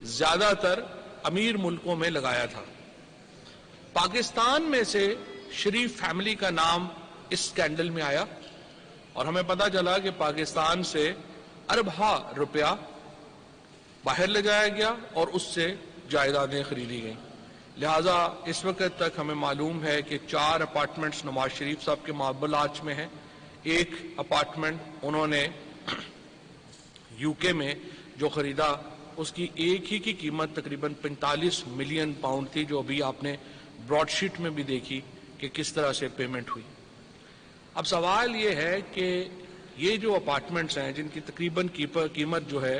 زیادہ تر امیر ملکوں میں لگایا تھا۔ پاکستان میں سے شریف فیملی کا نام اس سکینڈل میں آیا اور ہمیں پتا چلا کہ پاکستان سے اربہ روپیہ باہر لے جایا گیا اور اس سے جائیدادیں خریدی گئیں۔ لہٰذا اس وقت تک ہمیں معلوم ہے کہ 4 اپارٹمنٹس نواز شریف صاحب کے ماربل آرچ میں ہیں۔ ایک اپارٹمنٹ انہوں نے یو کے میں جو خریدا اس کی ایک ہی کی قیمت تقریباً 45 ملین پاؤنڈ تھی، جو ابھی آپ نے براڈ شیٹ میں بھی دیکھی کہ کس طرح سے پیمنٹ ہوئی۔ اب سوال یہ ہے کہ یہ جو اپارٹمنٹس ہیں جن کی تقریباً قیمت جو ہے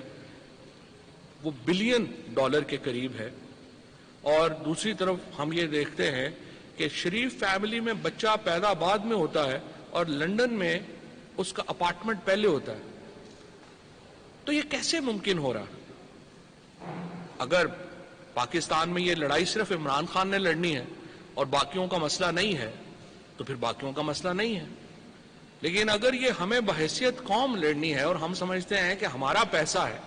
وہ بلین ڈالر کے قریب ہے، اور دوسری طرف ہم یہ دیکھتے ہیں کہ شریف فیملی میں بچہ پیدا بعد میں ہوتا ہے اور لندن میں اس کا اپارٹمنٹ پہلے ہوتا ہے، تو یہ کیسے ممکن ہو رہا؟ اگر پاکستان میں یہ لڑائی صرف عمران خان نے لڑنی ہے اور باقیوں کا مسئلہ نہیں ہے تو پھر باقیوں کا مسئلہ نہیں ہے، لیکن اگر یہ ہمیں بحیثیت قوم لڑنی ہے اور ہم سمجھتے ہیں کہ ہمارا پیسہ ہے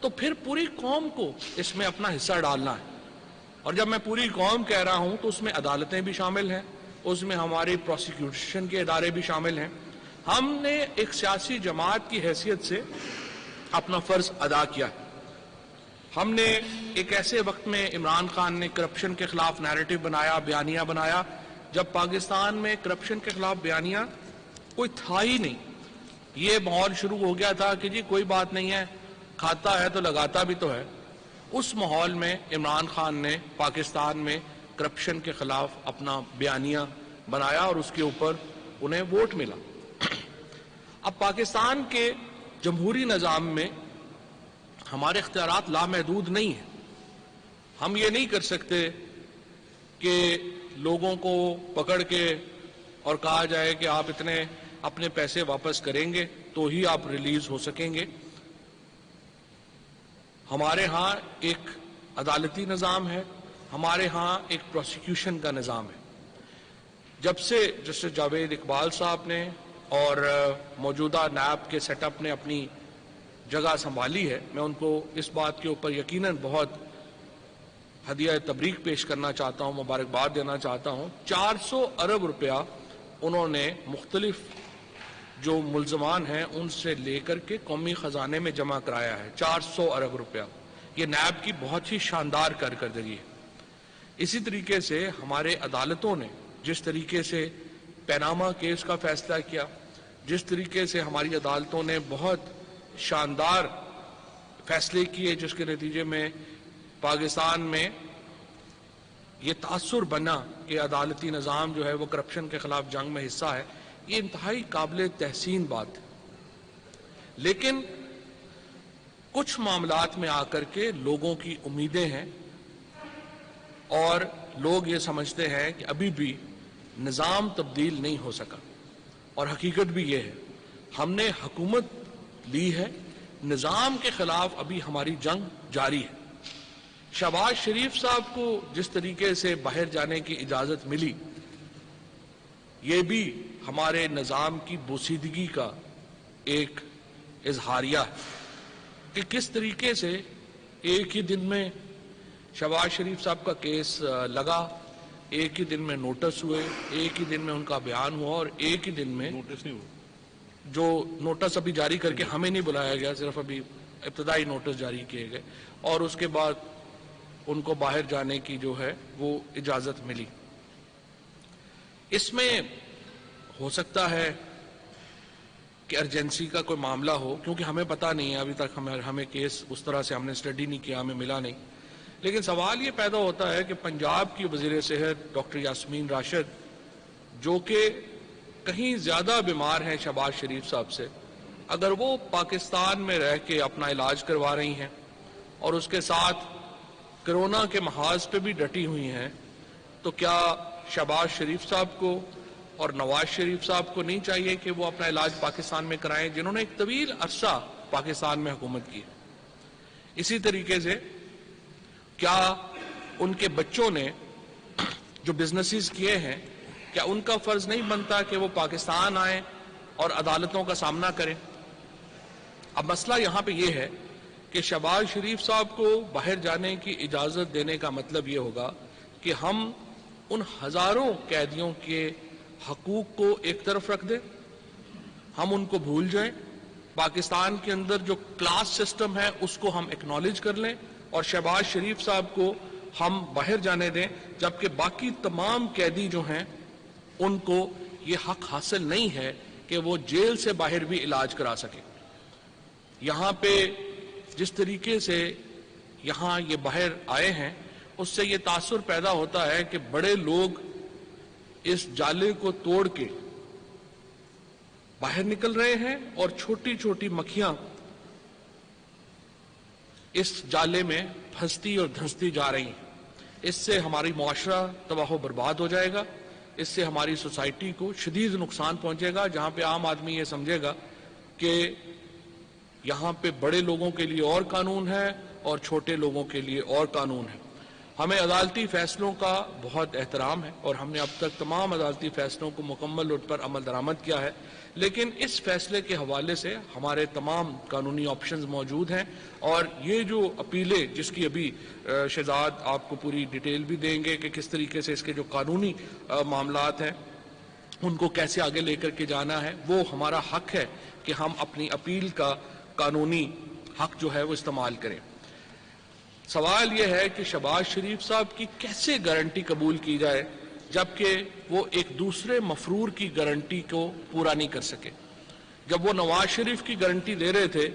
تو پھر پوری قوم کو اس میں اپنا حصہ ڈالنا ہے۔ اور جب میں پوری قوم کہہ رہا ہوں تو اس میں عدالتیں بھی شامل ہیں، اس میں ہماری پروسیکیوشن کے ادارے بھی شامل ہیں۔ ہم نے ایک سیاسی جماعت کی حیثیت سے اپنا فرض ادا کیا ہے۔ ہم نے ایک ایسے وقت میں عمران خان نے کرپشن کے خلاف نیریٹو بنایا، بیانیہ بنایا، جب پاکستان میں کرپشن کے خلاف بیانیہ کوئی تھا ہی نہیں۔ یہ ماحول شروع ہو گیا تھا کہ جی کوئی بات نہیں ہے، کھاتا ہے تو لگاتا بھی تو ہے۔ اس ماحول میں عمران خان نے پاکستان میں کرپشن کے خلاف اپنا بیانیہ بنایا اور اس کے اوپر انہیں ووٹ ملا۔ اب پاکستان کے جمہوری نظام میں ہمارے اختیارات لامحدود نہیں ہیں۔ ہم یہ نہیں کر سکتے کہ لوگوں کو پکڑ کے اور کہا جائے کہ آپ اتنے اپنے پیسے واپس کریں گے تو ہی آپ ریلیز ہو سکیں گے۔ ہمارے ہاں ایک عدالتی نظام ہے، ہمارے ہاں ایک پروسیکیوشن کا نظام ہے۔ جب سے جسٹس جاوید اقبال صاحب نے اور موجودہ نیب کے سیٹ اپ نے اپنی جگہ سنبھالی ہے، میں ان کو اس بات کے اوپر یقیناً بہت ہدیہ تبریک پیش کرنا چاہتا ہوں، مبارکباد دینا چاہتا ہوں۔ 400 ارب روپیہ انہوں نے مختلف جو ملزمان ہیں ان سے لے کر کے قومی خزانے میں جمع کرایا ہے۔ 400 ارب روپیہ، یہ نیب کی بہت ہی شاندار کارکردگی ہے۔ اسی طریقے سے ہمارے عدالتوں نے جس طریقے سے پیناما کیس کا فیصلہ کیا، جس طریقے سے ہماری عدالتوں نے بہت شاندار فیصلے کیے جس کے نتیجے میں پاکستان میں یہ تاثر بنا کہ عدالتی نظام جو ہے وہ کرپشن کے خلاف جنگ میں حصہ ہے، یہ انتہائی قابل تحسین بات ہے۔ لیکن کچھ معاملات میں آ کر کے لوگوں کی امیدیں ہیں اور لوگ یہ سمجھتے ہیں کہ ابھی بھی نظام تبدیل نہیں ہو سکا، اور حقیقت بھی یہ ہے ہم نے حکومت لی ہے، نظام کے خلاف ابھی ہماری جنگ جاری ہے۔ شہباز شریف صاحب کو جس طریقے سے باہر جانے کی اجازت ملی، یہ بھی ہمارے نظام کی بوسیدگی کا ایک اظہاریہ ہے کہ کس طریقے سے ایک ہی دن میں شہباز شریف صاحب کا کیس لگا، ایک ہی دن میں نوٹس ہوئے، ایک ہی دن میں ان کا بیان ہوا، اور ایک ہی دن میں نوٹس نہیں ہوا، جو نوٹس ابھی جاری کر کے ہمیں نہیں بلایا گیا، صرف ابھی ابتدائی نوٹس جاری کیے گئے، اور اس کے بعد ان کو باہر جانے کی جو ہے وہ اجازت ملی۔ اس میں ہو سکتا ہے کہ ارجنسی کا کوئی معاملہ ہو، کیونکہ ہمیں پتہ نہیں ہے، ابھی تک ہمیں کیس اس طرح سے ہم نے اسٹڈی نہیں کیا، ہمیں ملا نہیں۔ لیکن سوال یہ پیدا ہوتا ہے کہ پنجاب کی وزیر صحت ڈاکٹر یاسمین راشد، جو کہ کہیں زیادہ بیمار ہیں شہباز شریف صاحب سے، اگر وہ پاکستان میں رہ کے اپنا علاج کروا رہی ہیں اور اس کے ساتھ کرونا کے محاذ پہ بھی ڈٹی ہوئی ہیں، تو کیا شہباز شریف صاحب کو اور نواز شریف صاحب کو نہیں چاہیے کہ وہ اپنا علاج پاکستان میں کرائیں، جنہوں نے ایک طویل عرصہ پاکستان میں حکومت کی؟ اسی طریقے سے کیا ان کے بچوں نے جو بزنسز کیے ہیں، کیا ان کا فرض نہیں بنتا کہ وہ پاکستان آئیں اور عدالتوں کا سامنا کریں؟ اب مسئلہ یہاں پہ یہ ہے کہ شہباز شریف صاحب کو باہر جانے کی اجازت دینے کا مطلب یہ ہوگا کہ ہم ان ہزاروں قیدیوں کے حقوق کو ایک طرف رکھ دیں، ہم ان کو بھول جائیں، پاکستان کے اندر جو کلاس سسٹم ہے اس کو ہم ایکنالج کر لیں اور شہباز شریف صاحب کو ہم باہر جانے دیں، جبکہ باقی تمام قیدی جو ہیں ان کو یہ حق حاصل نہیں ہے کہ وہ جیل سے باہر بھی علاج کرا سکیں۔ یہاں پہ جس طریقے سے یہاں یہ باہر آئے ہیں اس سے یہ تاثر پیدا ہوتا ہے کہ بڑے لوگ اس جالے کو توڑ کے باہر نکل رہے ہیں اور چھوٹی چھوٹی مکھیاں اس جالے میں پھنستی اور دھنستی جا رہی ہیں۔ اس سے ہماری معاشرہ تباہ و برباد ہو جائے گا، اس سے ہماری سوسائٹی کو شدید نقصان پہنچے گا، جہاں پہ عام آدمی یہ سمجھے گا کہ یہاں پہ بڑے لوگوں کے لیے اور قانون ہے اور چھوٹے لوگوں کے لیے اور قانون ہے۔ ہمیں عدالتی فیصلوں کا بہت احترام ہے اور ہم نے اب تک تمام عدالتی فیصلوں کو مکمل طور پر عمل درآمد کیا ہے، لیکن اس فیصلے کے حوالے سے ہمارے تمام قانونی آپشنز موجود ہیں اور یہ جو اپیلیں جس کی ابھی شہزاد آپ کو پوری ڈیٹیل بھی دیں گے کہ کس طریقے سے اس کے جو قانونی معاملات ہیں ان کو کیسے آگے لے کر کے جانا ہے، وہ ہمارا حق ہے کہ ہم اپنی اپیل کا قانونی حق جو ہے وہ استعمال کریں۔ سوال یہ ہے کہ شہباز شریف صاحب کی کیسے گارنٹی قبول کی جائے جبکہ وہ ایک دوسرے مفرور کی گارنٹی کو پورا نہیں کر سکے۔ جب وہ نواز شریف کی گارنٹی دے رہے تھے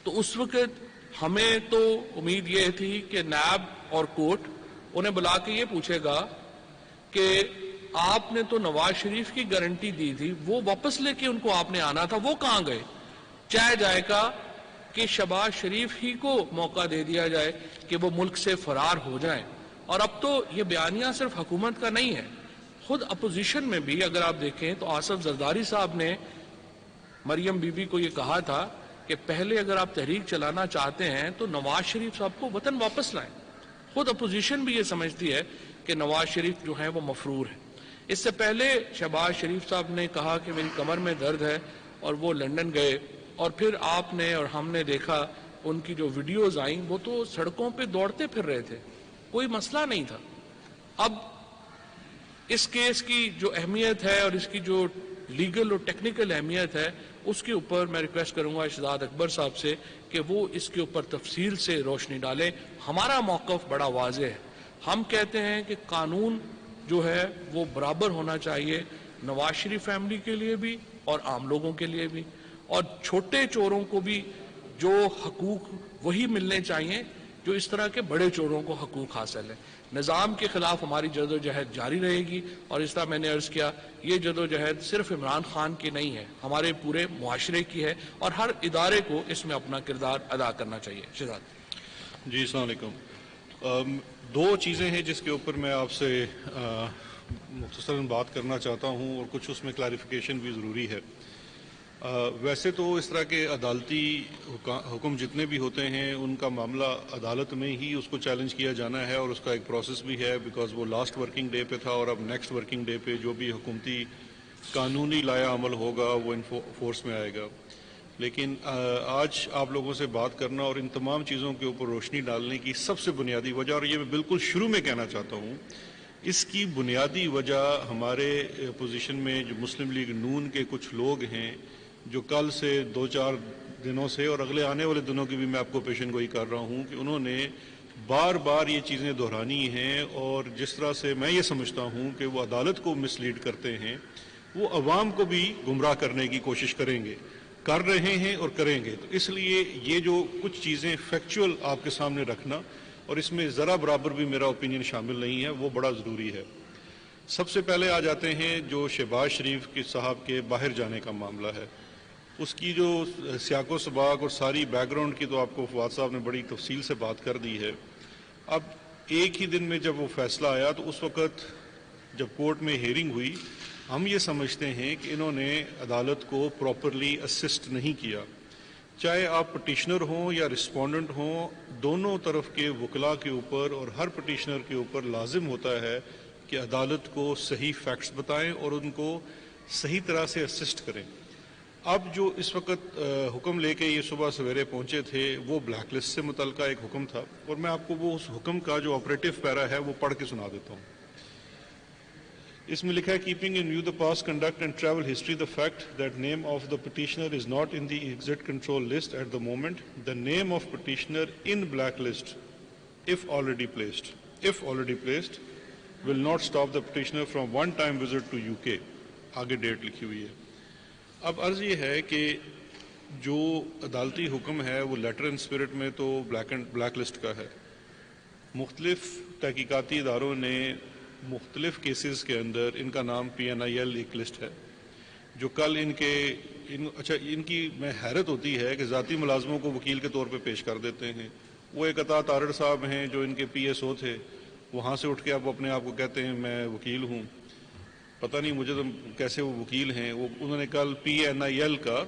تو اس وقت ہمیں تو امید یہ تھی کہ نیب اور کورٹ انہیں بلا کے یہ پوچھے گا کہ آپ نے تو نواز شریف کی گارنٹی دی تھی، وہ واپس لے کے ان کو آپ نے آنا تھا، وہ کہاں گئے؟ چاہے جائے گا کہ شہباز شریف ہی کو موقع دے دیا جائے کہ وہ ملک سے فرار ہو جائیں۔ اور اب تو یہ بیانیہ صرف حکومت کا نہیں ہے، خود اپوزیشن میں بھی اگر آپ دیکھیں تو آصف زرداری صاحب نے مریم بی بی کو یہ کہا تھا کہ پہلے اگر آپ تحریک چلانا چاہتے ہیں تو نواز شریف صاحب کو وطن واپس لائیں۔ خود اپوزیشن بھی یہ سمجھتی ہے کہ نواز شریف جو ہیں وہ مفرور ہیں۔ اس سے پہلے شہباز شریف صاحب نے کہا کہ میری کمر میں درد ہے اور وہ لندن گئے، اور پھر آپ نے اور ہم نے دیکھا ان کی جو ویڈیوز آئیں وہ تو سڑکوں پہ دوڑتے پھر رہے تھے، کوئی مسئلہ نہیں تھا۔ اب اس کیس کی جو اہمیت ہے اور اس کی جو لیگل اور ٹیکنیکل اہمیت ہے اس کے اوپر میں ریکویسٹ کروں گا شہزاد اکبر صاحب سے کہ وہ اس کے اوپر تفصیل سے روشنی ڈالیں۔ ہمارا موقف بڑا واضح ہے، ہم کہتے ہیں کہ قانون جو ہے وہ برابر ہونا چاہیے نواز شریف فیملی کے لیے بھی اور عام لوگوں کے لیے بھی، اور چھوٹے چوروں کو بھی جو حقوق وہی ملنے چاہیے جو اس طرح کے بڑے چوروں کو حقوق حاصل ہے۔ نظام کے خلاف ہماری جدوجہد جاری رہے گی، اور اس طرح میں نے عرض کیا یہ جدوجہد صرف عمران خان کی نہیں ہے، ہمارے پورے معاشرے کی ہے اور ہر ادارے کو اس میں اپنا کردار ادا کرنا چاہیے۔ شہزاد جی السلام علیکم۔ دو چیزیں ہیں جس کے اوپر میں آپ سے مختصراً بات کرنا چاہتا ہوں اور کچھ اس میں کلیریفیکیشن بھی ضروری ہے۔ ویسے تو اس طرح کے عدالتی حکم جتنے بھی ہوتے ہیں ان کا معاملہ عدالت میں ہی اس کو چیلنج کیا جانا ہے، اور اس کا ایک پروسیس بھی ہے، بیکاز وہ لاسٹ ورکنگ ڈے پہ تھا اور اب نیکسٹ ورکنگ ڈے پہ جو بھی حکومتی قانونی لایا عمل ہوگا وہ فورس میں آئے گا۔ لیکن آج آپ لوگوں سے بات کرنا اور ان تمام چیزوں کے اوپر روشنی ڈالنے کی سب سے بنیادی وجہ، اور یہ میں بالکل شروع میں کہنا چاہتا ہوں، اس کی بنیادی وجہ ہمارے اپوزیشن میں جو مسلم لیگ نون کے کچھ لوگ ہیں جو کل سے 2-4 دنوں سے اور اگلے آنے والے دنوں کی بھی میں آپ کو پیشن گوئی کر رہا ہوں کہ انہوں نے بار بار یہ چیزیں دہرانی ہیں، اور جس طرح سے میں یہ سمجھتا ہوں کہ وہ عدالت کو مس لیڈ کرتے ہیں وہ عوام کو بھی گمراہ کرنے کی کوشش کریں گے، کر رہے ہیں اور کریں گے۔ تو اس لیے یہ جو کچھ چیزیں فیکچول آپ کے سامنے رکھنا، اور اس میں ذرا برابر بھی میرا اوپینین شامل نہیں ہے، وہ بڑا ضروری ہے۔ سب سے پہلے آ جاتے ہیں جو شہباز شریف کے صاحب کے باہر جانے کا معاملہ ہے، اس کی جو سیاق و سباق اور ساری بیک گراؤنڈ کی تو آپ کو فواد صاحب نے بڑی تفصیل سے بات کر دی ہے۔ اب ایک ہی دن میں جب وہ فیصلہ آیا تو اس وقت جب کورٹ میں ہیئرنگ ہوئی ہم یہ سمجھتے ہیں کہ انہوں نے عدالت کو پراپرلی اسسٹ نہیں کیا، چاہے آپ پٹیشنر ہوں یا رسپونڈنٹ ہوں، دونوں طرف کے وکلاء کے اوپر اور ہر پٹیشنر کے اوپر لازم ہوتا ہے کہ عدالت کو صحیح فیکٹس بتائیں اور ان کو صحیح طرح سے اسسٹ کریں۔ اب جو اس وقت حکم لے کے یہ صبح سویرے پہنچے تھے وہ بلیک لسٹ سے متعلقہ ایک حکم تھا، اور میں آپ کو وہ اس حکم کا جو آپریٹو پیرا ہے وہ پڑھ کے سنا دیتا ہوں. اس میں لکھا ہے keeping in view the past conduct and travel history the fact that name of the petitioner is not in the exit control list at the moment the name of petitioner in black list if already placed will not stop the petitioner from one time visit to UK. آگے date لکھی ہوئی ہے. اب عرض یہ ہے کہ جو عدالتی حکم ہے وہ لیٹر اینڈ اسپرٹ میں تو بلیک لسٹ کا ہے. مختلف تحقیقاتی اداروں نے مختلف کیسز کے اندر ان کا نام PNIL ایک لسٹ ہے جو کل ان کی میں حیرت ہوتی ہے کہ ذاتی ملازموں کو وکیل کے طور پہ پیش کر دیتے ہیں. وہ ایک عطا تارڑ صاحب ہیں جو ان کے PSO تھے، وہاں سے اٹھ کے اب اپنے آپ کو کہتے ہیں میں وکیل ہوں. پتہ نہیں مجھے تو کیسے وہ وکیل ہیں. انہوں نے کل PNIL کا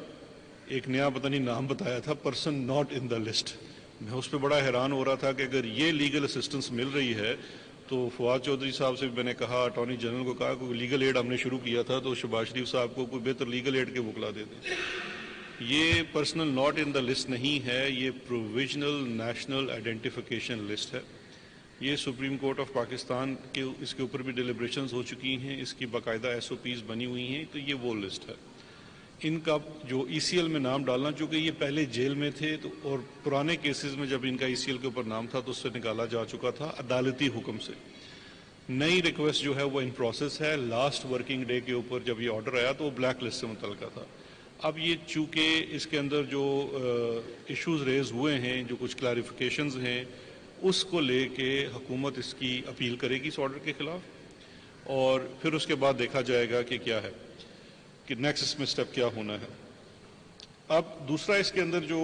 ایک نیا پتہ نہیں نام بتایا تھا، person not in the list. میں اس پہ بڑا حیران ہو رہا تھا کہ اگر یہ لیگل اسسٹنس مل رہی ہے تو فواد چودھری صاحب سے بھی میں نے کہا، اٹارنی جنرل کو کہا کوئی لیگل ایڈ ہم نے شروع کیا تھا تو شہباز شریف صاحب کو کوئی بہتر لیگل ایڈ کے بکلا دے دیں. یہ personal not in the list نہیں ہے، یہ پروویژنل نیشنل آئیڈینٹیفیکیشن لسٹ ہے. یہ سپریم کورٹ آف پاکستان کے اس کے اوپر بھی ڈیلیبریشنز ہو چکی ہیں، اس کی باقاعدہ SOPs بنی ہوئی ہیں. تو یہ وہ لسٹ ہے. ان کا جو ECL میں نام ڈالنا، چونکہ یہ پہلے جیل میں تھے تو اور پرانے کیسز میں جب ان کا ECL کے اوپر نام تھا تو اس سے نکالا جا چکا تھا عدالتی حکم سے. نئی ریکویسٹ جو ہے وہ ان پروسیس ہے. لاسٹ ورکنگ ڈے کے اوپر جب یہ آرڈر آیا تو وہ بلیک لسٹ سے متعلقہ تھا. اب یہ چونکہ اس کے اندر جو ایشوز ریز ہوئے ہیں، جو کچھ کلیریفیکیشنز ہیں، اس کو لے کے حکومت اس کی اپیل کرے گی اس آرڈر کے خلاف، اور پھر اس کے بعد دیکھا جائے گا کہ کیا ہے، کہ نیکسٹ اس میں اسٹیپ کیا ہونا ہے. اب دوسرا اس کے اندر جو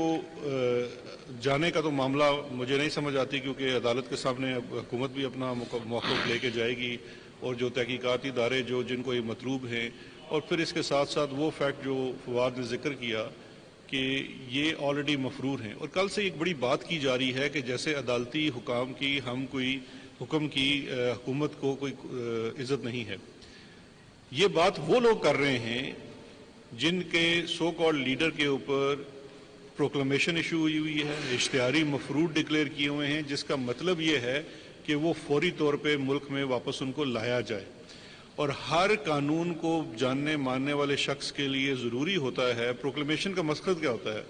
جانے کا تو معاملہ مجھے نہیں سمجھ آتی، کیونکہ عدالت کے سامنے حکومت بھی اپنا موقف لے کے جائے گی، اور جو تحقیقاتی ادارے جن کو یہ مطلوب ہیں، اور پھر اس کے ساتھ ساتھ وہ فیکٹ جو فواد نے ذکر کیا کہ یہ آلریڈی مفرور ہیں. اور کل سے ایک بڑی بات کی جا رہی ہے کہ جیسے عدالتی حکام کی ہم کوئی حکم کی حکومت کو کوئی عزت نہیں ہے. یہ بات وہ لوگ کر رہے ہیں جن کے سو کالڈ لیڈر کے اوپر پروکلمیشن ایشو ہوئی ہے، اشتہاری مفرور ڈکلیئر کیے ہوئے ہیں، جس کا مطلب یہ ہے کہ وہ فوری طور پہ ملک میں واپس ان کو لایا جائے. اور ہر قانون کو جاننے ماننے والے شخص کے لیے ضروری ہوتا ہے. پروکلمیشن کا مقصد کیا ہوتا ہے؟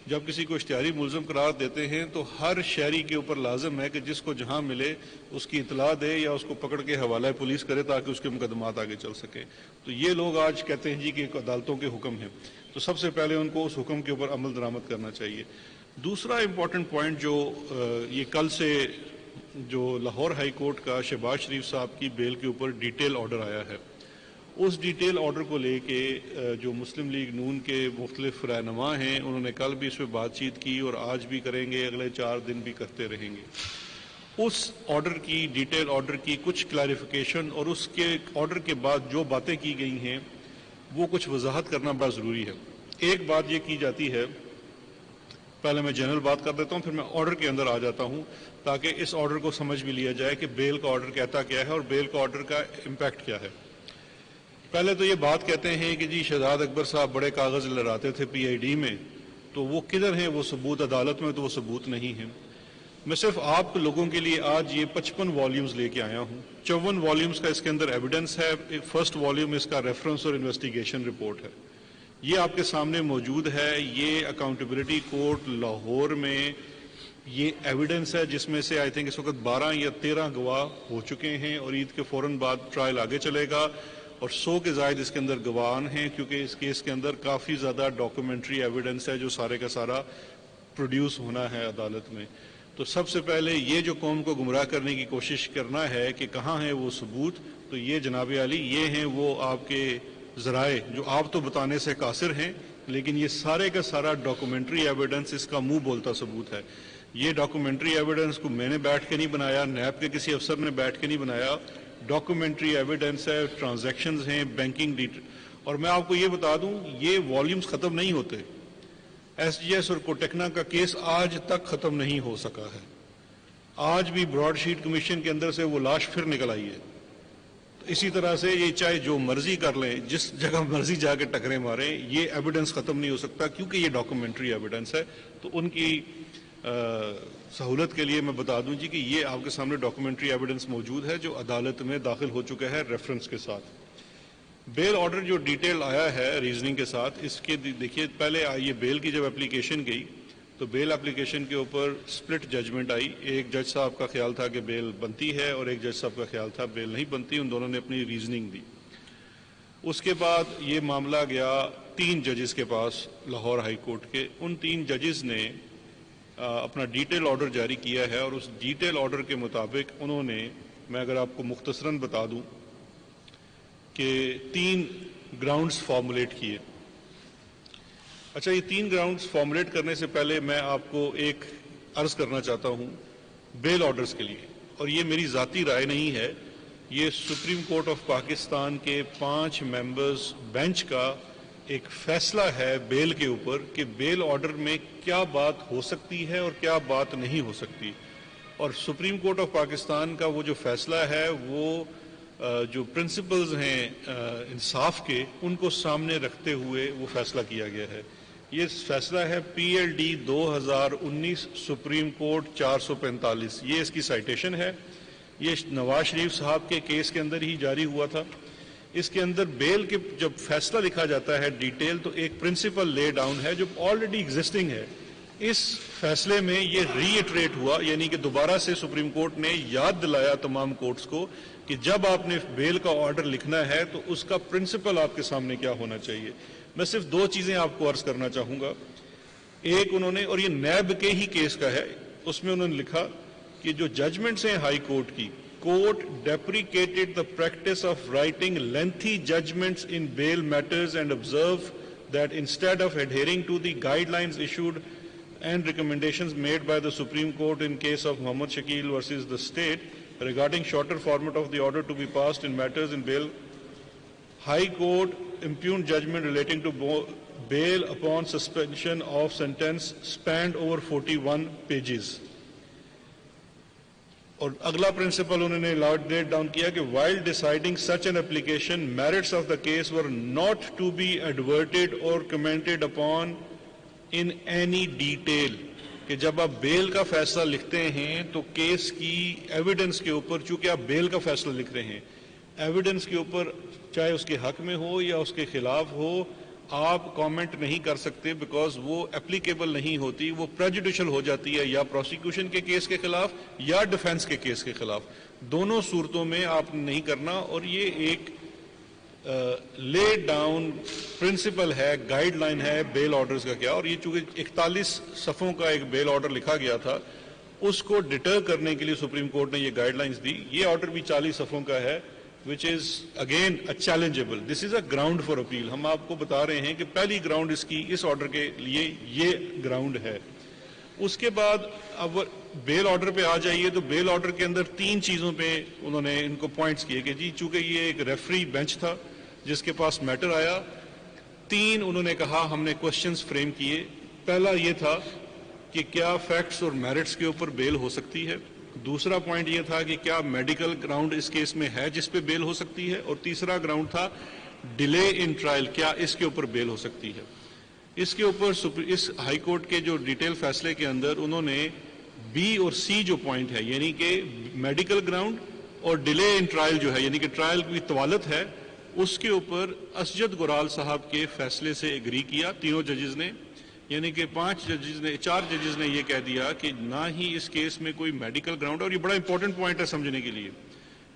جب کسی کو اشتہاری ملزم قرار دیتے ہیں تو ہر شہری کے اوپر لازم ہے کہ جس کو جہاں ملے اس کی اطلاع دے یا اس کو پکڑ کے حوالہ پولیس کرے تاکہ اس کے مقدمات آگے چل سکیں. تو یہ لوگ آج کہتے ہیں جی کہ عدالتوں کے حکم ہیں، تو سب سے پہلے ان کو اس حکم کے اوپر عمل درآمد کرنا چاہیے. دوسرا امپورٹنٹ پوائنٹ جو یہ کل سے جو لاہور ہائی کورٹ کا شہباز شریف صاحب کی بیل کے اوپر ڈیٹیل آرڈر آیا ہے، اس ڈیٹیل آرڈر کو لے کے جو مسلم لیگ نون کے مختلف رہنما ہیں انہوں نے کل بھی اس پہ بات چیت کی اور آج بھی کریں گے، اگلے 4 دن بھی کرتے رہیں گے. اس آرڈر کی ڈیٹیل آرڈر کی کچھ کلیریفیکیشن اور اس کے آرڈر کے بعد جو باتیں کی گئی ہیں وہ کچھ وضاحت کرنا بہت ضروری ہے. ایک بات یہ کی جاتی ہے، پہلے میں جنرل بات کر دیتا ہوں پھر میں آرڈر کے اندر آ جاتا ہوں تاکہ اس آرڈر کو سمجھ بھی لیا جائے کہ بیل کا آرڈر کہتا کیا ہے اور بیل کا آرڈر کا امپیکٹ کیا ہے. پہلے تو یہ بات کہتے ہیں کہ جی شہزاد اکبر صاحب بڑے کاغذ لہراتے تھے PID میں، تو وہ کدھر ہیں وہ ثبوت؟ عدالت میں تو وہ ثبوت نہیں ہیں. میں صرف آپ لوگوں کے لیے آج یہ 55 والیومز لے کے آیا ہوں. 54 والیومز کا اس کے اندر ایویڈنس ہے. فرسٹ والیوم اس کا ریفرنس اور انویسٹیگیشن رپورٹ ہے، یہ آپ کے سامنے موجود ہے. یہ اکاؤنٹیبلٹی کورٹ لاہور میں یہ ایویڈنس ہے جس میں سے آئی تھنک اس وقت 12 یا 13 گواہ ہو چکے ہیں اور عید کے فوراً بعد ٹرائل آگے چلے گا اور 100 کے زائد اس کے اندر گواہان ہیں، کیونکہ اس کیس کے اندر کافی زیادہ ڈاکومنٹری ایویڈنس ہے جو سارے کا سارا پروڈیوس ہونا ہے عدالت میں. تو سب سے پہلے یہ جو قوم کو گمراہ کرنے کی کوشش کرنا ہے کہ کہاں ہے وہ ثبوت، تو یہ جناب علی یہ ہیں وہ آپ کے ذرائع جو آپ تو بتانے سے قاصر ہیں، لیکن یہ سارے کا سارا ڈاکومنٹری ایویڈنس اس کا منہ بولتا ثبوت ہے. یہ ڈاکومنٹری ایویڈنس کو میں نے بیٹھ کے نہیں بنایا، نیب کے کسی افسر نے بیٹھ کے نہیں بنایا، ڈاکومنٹری ایویڈنس ہے، ٹرانزیکشنز ہیں، بینکنگ ڈیٹیل. اور میں آپ کو یہ بتا دوں یہ والیومز ختم نہیں ہوتے. SGS اور کوٹیکنا کا کیس آج تک ختم نہیں ہو سکا ہے. آج بھی براڈ شیٹ کمیشن کے اندر سے وہ لاش پھر نکل آئی ہے. اسی طرح سے یہ چاہے جو مرضی کر لیں، جس جگہ مرضی جا کے ٹکرے ماریں، یہ ایویڈنس ختم نہیں ہو سکتا کیونکہ یہ ڈاکومنٹری ایویڈنس ہے. تو ان کی سہولت کے لیے میں بتا دوں جی کہ یہ آپ کے سامنے ڈاکومنٹری ایویڈنس موجود ہے جو عدالت میں داخل ہو چکا ہے ریفرنس کے ساتھ. بیل آرڈر جو ڈیٹیل آیا ہے ریزننگ کے ساتھ، اس کے دیکھیے پہلے یہ بیل کی جب اپلیکیشن گئی تو بیل اپلیکیشن کے اوپر سپلٹ ججمنٹ آئی. ایک جج صاحب کا خیال تھا کہ بیل بنتی ہے اور ایک جج صاحب کا خیال تھا بیل نہیں بنتی. ان دونوں نے اپنی ریزننگ دی. اس کے بعد یہ معاملہ گیا 3 ججز کے پاس لاہور ہائی کورٹ کے. ان 3 ججز نے اپنا ڈیٹیل آرڈر جاری کیا ہے اور اس ڈیٹیل آرڈر کے مطابق انہوں نے، میں اگر آپ کو مختصراً بتا دوں کہ 3 گراؤنڈز فارمولیٹ کیے. اچھا، یہ 3 گراؤنڈز فارمولیٹ کرنے سے پہلے میں آپ کو ایک عرض کرنا چاہتا ہوں بیل آرڈرز کے لیے، اور یہ میری ذاتی رائے نہیں ہے، یہ سپریم کورٹ آف پاکستان کے 5 ممبرز بینچ کا ایک فیصلہ ہے بیل کے اوپر کہ بیل آرڈر میں کیا بات ہو سکتی ہے اور کیا بات نہیں ہو سکتی. اور سپریم کورٹ آف پاکستان کا وہ جو فیصلہ ہے وہ جو پرنسپلز ہیں انصاف کے، ان کو سامنے رکھتے ہوئے وہ فیصلہ کیا گیا ہے. یہ فیصلہ ہے PLD 2019 سپریم کورٹ 445. یہ اس کی سائٹیشن ہے. یہ نواز شریف صاحب کے کیس کے اندر ہی جاری ہوا تھا. اس کے اندر بیل کے جب فیصلہ لکھا جاتا ہے ڈیٹیل، تو ایک پرنسپل لے ڈاؤن ہے جو آلریڈی ایگزسٹنگ ہے. اس فیصلے میں یہ ری ایٹریٹ ہوا، یعنی کہ دوبارہ سے سپریم کورٹ نے یاد دلایا تمام کورٹس کو کہ جب آپ نے بیل کا آرڈر لکھنا ہے تو اس کا پرنسپل آپ کے سامنے کیا ہونا چاہیے. میں صرف 2 چیزیں آپ کو عرض کرنا چاہوں گا. ایک انہوں نے، اور یہ نیب کے ہی کیس کا ہے، اس میں انہوں نے لکھا کہ جو ججمنٹس ہیں ہائی کورٹ کی، court deprecated the practice of writing lengthy judgments in bail matters and observed that instead of adhering to the guidelines issued and recommendations made by the Supreme Court in case of Muhammad Shakil versus the state regarding shorter format of the order to be passed in matters in bail, High Court impugned judgment relating to bail upon suspension of sentence spanned over 41 pages. اور اگلا principal انہوں نے late down کیا کہ while deciding such an application, merits of the case were not to be adverted or commented upon in any detail. کہ جب آپ بیل کا فیصلہ لکھتے ہیں تو کیس کی ایویڈنس کے اوپر، چونکہ آپ بیل کا فیصلہ لکھ رہے ہیں، ایویڈنس کے اوپر چاہے اس کے حق میں ہو یا اس کے خلاف ہو، آپ کامنٹ نہیں کر سکتے بیکاز وہ اپلیکیبل نہیں ہوتی، وہ پریجوڈیشل ہو جاتی ہے یا پروسیکیوشن کے کیس کے خلاف یا ڈیفنس کے کیس کے خلاف. دونوں صورتوں میں آپ نہیں کرنا. اور یہ ایک لے ڈاؤن پرنسپل ہے، گائیڈ لائن ہے بیل آرڈرز کا کیا. اور یہ چونکہ 41 صفحوں کا ایک بیل آرڈر لکھا گیا تھا، اس کو ڈیٹر کرنے کے لیے سپریم کورٹ نے یہ گائیڈ لائنز دی. یہ آرڈر بھی 40 صفحوں کا ہے which is again a challengeable. This is a ground for appeal. ہم آپ کو بتا رہے ہیں کہ پہلی گراؤنڈ اس کی، اس آرڈر کے لیے یہ گراؤنڈ ہے. اس کے بعد اب بیل آرڈر پہ آ جائیے تو بیل آرڈر کے اندر 3 چیزوں پہ انہوں نے ان کو پوائنٹس کیے کہ جی چونکہ یہ ایک ریفری بینچ تھا جس کے پاس میٹر آیا، 3 انہوں نے کہا ہم نے کوشچنز فریم کیے. پہلا یہ تھا کہ کیا فیکٹس اور میرٹس کے اوپر بیل ہو سکتی ہے. دوسرا پوائنٹ یہ تھا کہ کیا میڈیکل گراؤنڈ اس کیس میں ہے جس پہ بیل ہو سکتی ہے. اور تیسرا گراؤنڈ تھا ڈیلے ان ٹرائل، کیا اس کے اوپر بیل ہو سکتی ہے. اس کے اوپر اس ہائی کورٹ کے جو ڈیٹیل فیصلے کے اندر انہوں نے B اور C جو پوائنٹ ہے، یعنی کہ میڈیکل گراؤنڈ اور ڈیلے ان ٹرائل جو ہے، یعنی کہ ٹرائل کی طوالت ہے، اس کے اوپر اسجد گرال صاحب کے فیصلے سے اگری کیا تینوں ججز نے. یعنی کہ 4 ججز نے یہ کہہ دیا کہ نہ ہی اس کیس میں کوئی میڈیکل گراؤنڈ، اور یہ بڑا امپورٹنٹ پوائنٹ ہے سمجھنے کے لیے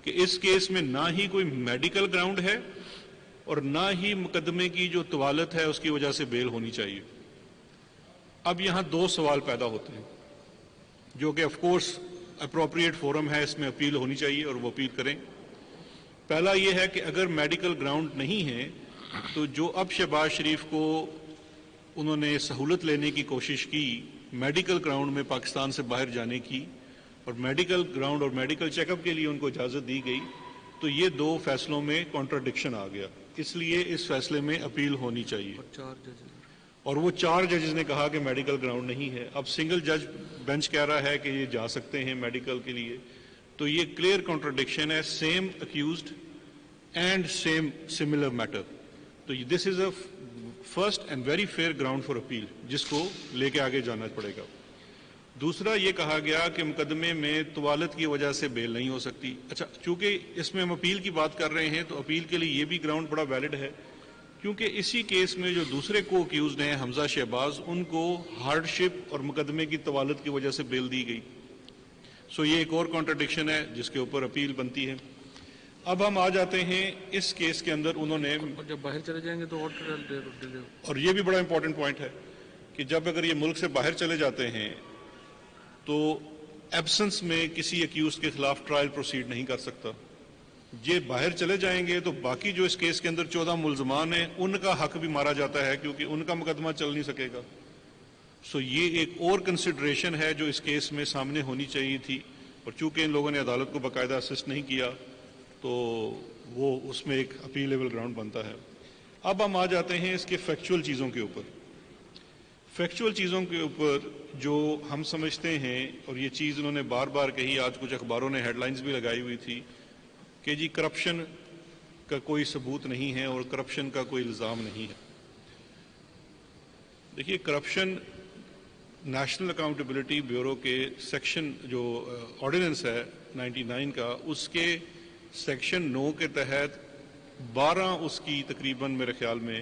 کہ اس کیس میں نہ ہی کوئی میڈیکل گراؤنڈ ہے اور نہ ہی مقدمے کی جو طوالت ہے اس کی وجہ سے بیل ہونی چاہیے. اب یہاں 2 سوال پیدا ہوتے ہیں جو کہ آف کورس اپروپریٹ فورم ہے، اس میں اپیل ہونی چاہیے اور وہ اپیل کریں. پہلا یہ ہے کہ اگر میڈیکل گراؤنڈ نہیں ہے تو جو اب شہباز شریف کو انہوں نے سہولت لینے کی کوشش کی میڈیکل گراؤنڈ میں پاکستان سے باہر جانے کی، اور میڈیکل گراؤنڈ اور میڈیکل چیک اپ کے لیے ان کو اجازت دی گئی، تو یہ 2 فیصلوں میں کانٹراڈکشن آ گیا. اس لیے اس فیصلے میں اپیل ہونی چاہیے. اور وہ 4 ججز نے کہا کہ میڈیکل گراؤنڈ نہیں ہے. اب سنگل جج بینچ کہہ رہا ہے کہ یہ جا سکتے ہیں میڈیکل کے لیے. تو یہ کلیئر کانٹراڈکشن ہے. Same accused and similar matter. تو this is a first and very fair ground for appeal جس کو لے کے آگے جانا پڑے گا. دوسرا یہ کہا گیا کہ مقدمے میں طوالت کی وجہ سے بیل نہیں ہو سکتی. اچھا، چونکہ اس میں ہم اپیل کی بات کر رہے ہیں تو اپیل کے لیے یہ بھی گراؤنڈ بڑا ویلڈ ہے، کیونکہ اسی کیس میں جو دوسرے کو اکیوزڈ ہیں حمزہ شہباز، ان کو ہارڈ شپ اور مقدمے کی طوالت کی وجہ سے بیل دی گئی. سو یہ ایک اور کانٹرڈکشن ہے جس کے اوپر اپیل بنتی ہے. اب ہم آ جاتے ہیں اس کیس کے اندر انہوں نے، جب باہر چلے جائیں گے تو اور یہ بھی بڑا امپورٹنٹ پوائنٹ ہے کہ جب اگر یہ ملک سے باہر چلے جاتے ہیں تو ایبسنس میں کسی اکیوز کے خلاف ٹرائل پروسیڈ نہیں کر سکتا. یہ باہر چلے جائیں گے تو باقی جو اس کیس کے اندر 14 ملزمان ہیں ان کا حق بھی مارا جاتا ہے کیونکہ ان کا مقدمہ چل نہیں سکے گا. سو یہ ایک اور کنسیڈریشن ہے جو اس کیس میں سامنے ہونی چاہیے تھی، اور چونکہ ان لوگوں نے عدالت کو باقاعدہ اسسٹ نہیں کیا تو وہ اس میں ایک اپیلیبل گراؤنڈ بنتا ہے. اب ہم آ جاتے ہیں اس کے فیکچول چیزوں کے اوپر. فیکچول چیزوں کے اوپر جو ہم سمجھتے ہیں، اور یہ چیز انہوں نے بار بار کہی، آج کچھ اخباروں نے ہیڈ لائنز بھی لگائی ہوئی تھی کہ جی کرپشن کا کوئی ثبوت نہیں ہے اور کرپشن کا کوئی الزام نہیں ہے. دیکھیے، کرپشن نیشنل اکاؤنٹیبلٹی بیورو کے سیکشن جو آرڈیننس ہے 99 کا، اس کے سیکشن 9 کے تحت 12 اس کی تقریباً میرے خیال میں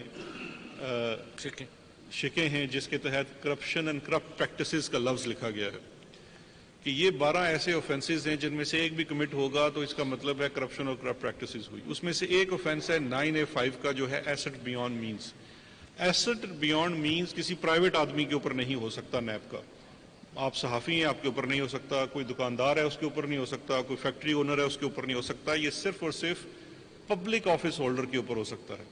شکیں ہیں جس کے تحت کرپشن اینڈ کرپٹ پریکٹسز کا لفظ لکھا گیا ہے کہ یہ 12 ایسے آفینسز ہیں جن میں سے ایک بھی کمٹ ہوگا تو اس کا مطلب ہے کرپشن اور کرپٹ پریکٹسز ہوئی. اس میں سے ایک آفینس ہے 9A5 کا جو ہے assets beyond means. Assets beyond means کسی پرائیویٹ آدمی کے اوپر نہیں ہو سکتا. نیب کا آپ صحافی ہیں، آپ کے اوپر نہیں ہو سکتا، کوئی دکاندار ہے اس کے اوپر نہیں ہو سکتا، کوئی فیکٹری اونر ہے اس کے اوپر نہیں ہو سکتا. یہ صرف اور صرف پبلک آفس ہولڈر کے اوپر ہو سکتا ہے.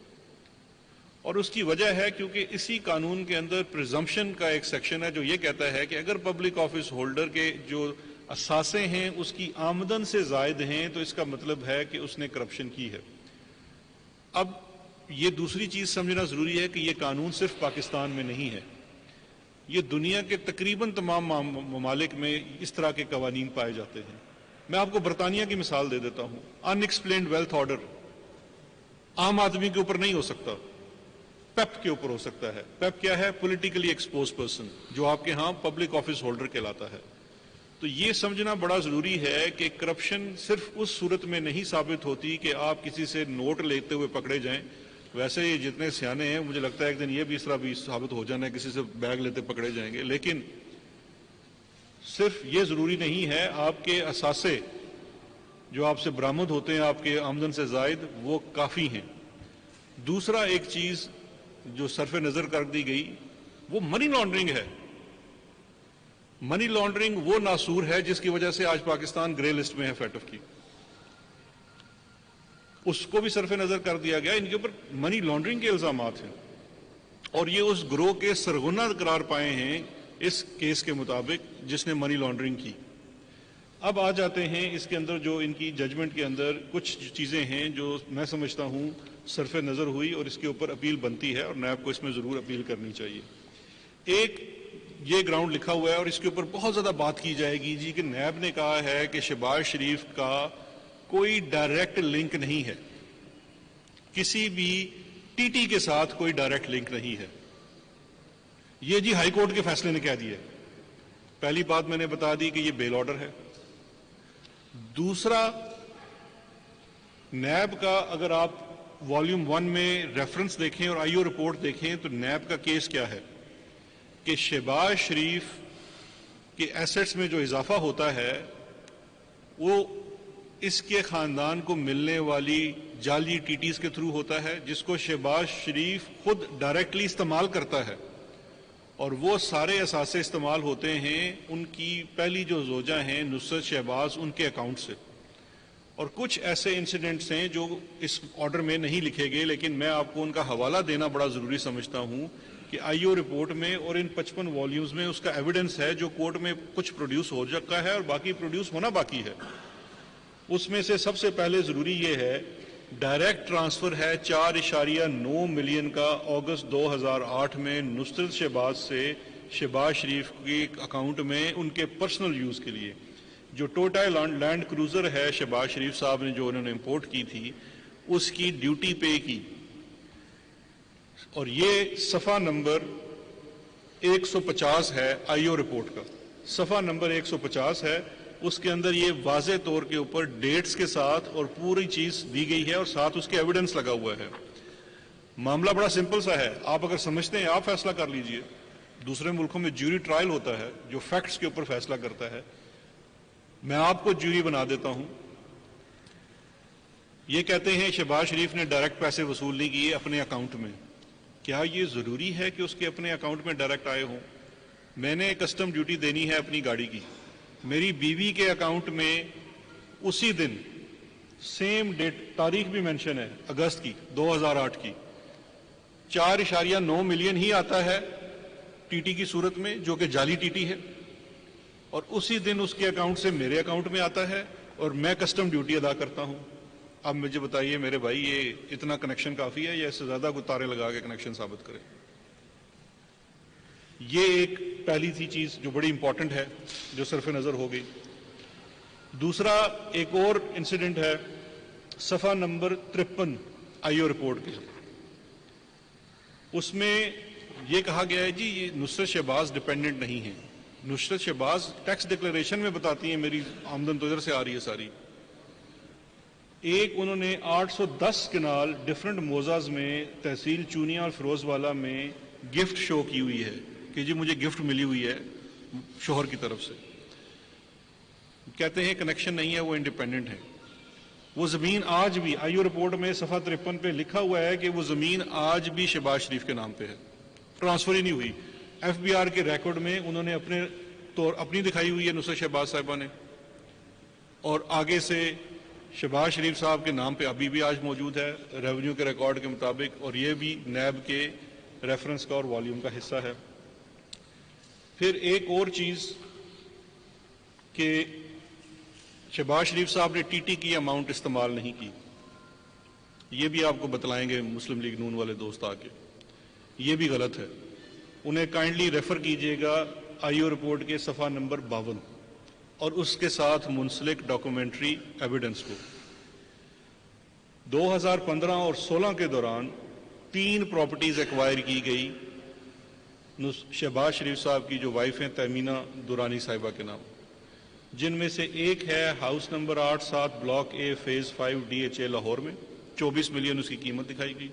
اور اس کی وجہ ہے کیونکہ اسی قانون کے اندر پریزمپشن کا ایک سیکشن ہے جو یہ کہتا ہے کہ اگر پبلک آفس ہولڈر کے جو اثاثے ہیں اس کی آمدن سے زائد ہیں تو اس کا مطلب ہے کہ اس نے کرپشن کی ہے. اب یہ دوسری چیز سمجھنا ضروری ہے کہ یہ قانون صرف پاکستان میں نہیں ہے، یہ دنیا کے تقریباً تمام ممالک میں اس طرح کے قوانین پائے جاتے ہیں. میں آپ کو برطانیہ کی مثال دے دیتا ہوں. ان ایکسپلینڈ ویلتھ آرڈر عام آدمی کے اوپر نہیں ہو سکتا، پیپ کے اوپر ہو سکتا ہے. پیپ کیا ہے؟ پولیٹیکلی ایکسپوز پرسن، جو آپ کے ہاں پبلک آفس ہولڈر کہلاتا ہے. تو یہ سمجھنا بڑا ضروری ہے کہ کرپشن صرف اس صورت میں نہیں ثابت ہوتی کہ آپ کسی سے نوٹ لیتے ہوئے پکڑے جائیں. ویسے یہ جتنے سیانے ہیں مجھے لگتا ہے ایک دن یہ بھی اس طرح بھی ثابت ہو جانا ہے کسی سے بیگ لیتے پکڑے جائیں گے. لیکن صرف یہ ضروری نہیں ہے، آپ کے اثاثے جو آپ سے برآمد ہوتے ہیں آپ کے آمدن سے زائد وہ کافی ہیں. دوسرا ایک چیز جو صرف نظر کر دی گئی وہ منی لانڈرنگ ہے. منی لانڈرنگ وہ ناسور ہے جس کی وجہ سے آج پاکستان گرے لسٹ میں ہے فیٹف کی. اس کو بھی صرف نظر کر دیا گیا. ان کے اوپر منی لانڈرنگ کے الزامات ہیں اور یہ اس گروہ کے سرغنہ قرار پائے ہیں اس کیس کے مطابق جس نے منی لانڈرنگ کی. اب آ جاتے ہیں اس کے اندر جو ان کی ججمنٹ کے اندر کچھ چیزیں ہیں جو میں سمجھتا ہوں صرف نظر ہوئی اور اس کے اوپر اپیل بنتی ہے اور نیب کو اس میں ضرور اپیل کرنی چاہیے. ایک یہ گراؤنڈ لکھا ہوا ہے اور اس کے اوپر بہت زیادہ بات کی جائے گی جی کہ نیب نے کہا ہے کہ شہباز شریف کا کوئی ڈائریکٹ لنک نہیں ہے، کسی بھی ٹی ٹی کے ساتھ کوئی ڈائریکٹ لنک نہیں ہے. یہ جی ہائی کورٹ کے فیصلے نے کہہ دیا. پہلی بات میں نے بتا دی کہ یہ بیل آرڈر ہے. دوسرا، نیب کا اگر آپ والیوم 1 میں ریفرنس دیکھیں اور آئی او رپورٹ دیکھیں تو نیب کا کیس کیا ہے کہ شہباز شریف کے ایسٹس میں جو اضافہ ہوتا ہے وہ اس کے خاندان کو ملنے والی جعلی ٹی ٹیز کے تھرو ہوتا ہے جس کو شہباز شریف خود ڈائریکٹلی استعمال کرتا ہے. اور وہ سارے اثاثے استعمال ہوتے ہیں ان کی پہلی جو زوجہ ہیں نصرت شہباز ان کے اکاؤنٹ سے. اور کچھ ایسے انسیڈنٹس ہیں جو اس آرڈر میں نہیں لکھے گئے لیکن میں آپ کو ان کا حوالہ دینا بڑا ضروری سمجھتا ہوں کہ آئی او رپورٹ میں اور ان 55 والیومز میں اس کا ایویڈنس ہے جو کورٹ میں کچھ پروڈیوس ہو چکا ہے اور باقی پروڈیوس ہونا باقی ہے. اس میں سے سب سے پہلے ضروری یہ ہے ڈائریکٹ ٹرانسفر ہے 4.9 ملین کا اگست 2008 میں نصرت شہباز سے شہباز شریف کے اکاؤنٹ میں ان کے پرسنل یوز کے لیے. جو ٹوٹا لینڈ کروزر ہے شہباز شریف صاحب نے جو انہوں نے امپورٹ کی تھی اس کی ڈیوٹی پے کی، اور یہ صفحہ نمبر 150 ہے آئی او رپورٹ کا، صفحہ نمبر 150 ہے، اس کے اندر یہ واضح طور کے اوپر ڈیٹس کے ساتھ اور پوری چیز دی گئی ہے اور ساتھ اس کے ایویڈنس لگا ہوا ہے۔ معاملہ بڑا سمپل سا ہے، آپ اگر سمجھتے ہیں آپ فیصلہ کر لیجئے۔ دوسرے ملکوں میں جیوری ٹرائل ہوتا ہے جو فیکٹس کے اوپر فیصلہ کرتا ہے، میں آپ کو جیوری بنا دیتا ہوں۔ یہ کہتے ہیں شہباز شریف نے ڈائریکٹ پیسے وصول نہیں کیے اپنے اکاؤنٹ میں، کیا یہ ضروری ہے کہ اس کے اپنے اکاؤنٹ میں ڈائریکٹ آئے ہوں؟ میں نے کسٹم ڈیوٹی دینی ہے اپنی گاڑی کی، میری بیوی کے اکاؤنٹ میں اسی دن سیم ڈیٹ، تاریخ بھی مینشن ہے اگست کی 2008 کی، 4.9 ملین ہی آتا ہے ٹی ٹی کی صورت میں، جو کہ جعلی ٹی ٹی ہے، اور اسی دن اس کے اکاؤنٹ سے میرے اکاؤنٹ میں آتا ہے اور میں کسٹم ڈیوٹی ادا کرتا ہوں۔ اب مجھے بتائیے میرے بھائی، یہ اتنا کنیکشن کافی ہے یا اس سے زیادہ کوئی تارے لگا کے کنیکشن ثابت کرے؟ یہ ایک پہلی سی چیز جو بڑی امپورٹنٹ ہے جو صرف نظر ہو گئی۔ دوسرا ایک اور انسیڈنٹ ہے صفحہ نمبر 53 آئی او رپورٹ کے، اس میں یہ کہا گیا ہے جی یہ نصرت شہباز ڈیپینڈنٹ نہیں ہے۔ نصرت شہباز ٹیکس ڈکلیریشن میں بتاتی ہیں میری آمدن تو ادھر سے آ رہی ہے ساری۔ ایک انہوں نے 810 کنال ڈفرنٹ موزاز میں تحصیل چونیا اور فیروز والا میں گفٹ شو کی ہوئی ہے کہ جی مجھے گفٹ ملی ہوئی ہے شوہر کی طرف سے، کہتے ہیں کنیکشن نہیں ہے، وہ انڈیپینڈنٹ ہے۔ وہ زمین آج بھی آئی او رپورٹ میں صفحہ 53 پہ لکھا ہوا ہے کہ وہ زمین آج بھی شہباز شریف کے نام پہ ہے، ٹرانسفر ہی نہیں ہوئی۔ ایف بی آر کے ریکارڈ میں انہوں نے اپنی دکھائی ہوئی ہے نصرت شہباز صاحبہ نے، اور آگے سے شہباز شریف صاحب کے نام پہ ابھی بھی آج موجود ہے ریونیو کے ریکارڈ کے مطابق، اور یہ بھی نیب کے ریفرنس کا اور والیوم کا حصہ ہے۔ پھر ایک اور چیز کہ شہباز شریف صاحب نے ٹی ٹی کی اماؤنٹ استعمال نہیں کی، یہ بھی آپ کو بتلائیں گے مسلم لیگ نون والے دوست آ کے، یہ بھی غلط ہے۔ انہیں کائنڈلی ریفر کیجئے گا آئی او رپورٹ کے صفحہ نمبر 52 اور اس کے ساتھ منسلک ڈاکومنٹری ایویڈنس کو۔ 2015 اور 16 کے دوران 3 پراپرٹیز ایکوائر کی گئی شہباز شریف صاحب کی جو وائف ہیں تیمینہ دورانی صاحبہ کے نام، جن میں سے ایک ہے house number 87 block A phase 5 D H A Lahore میں، 24 ملین اس کی قیمت دکھائی گئی۔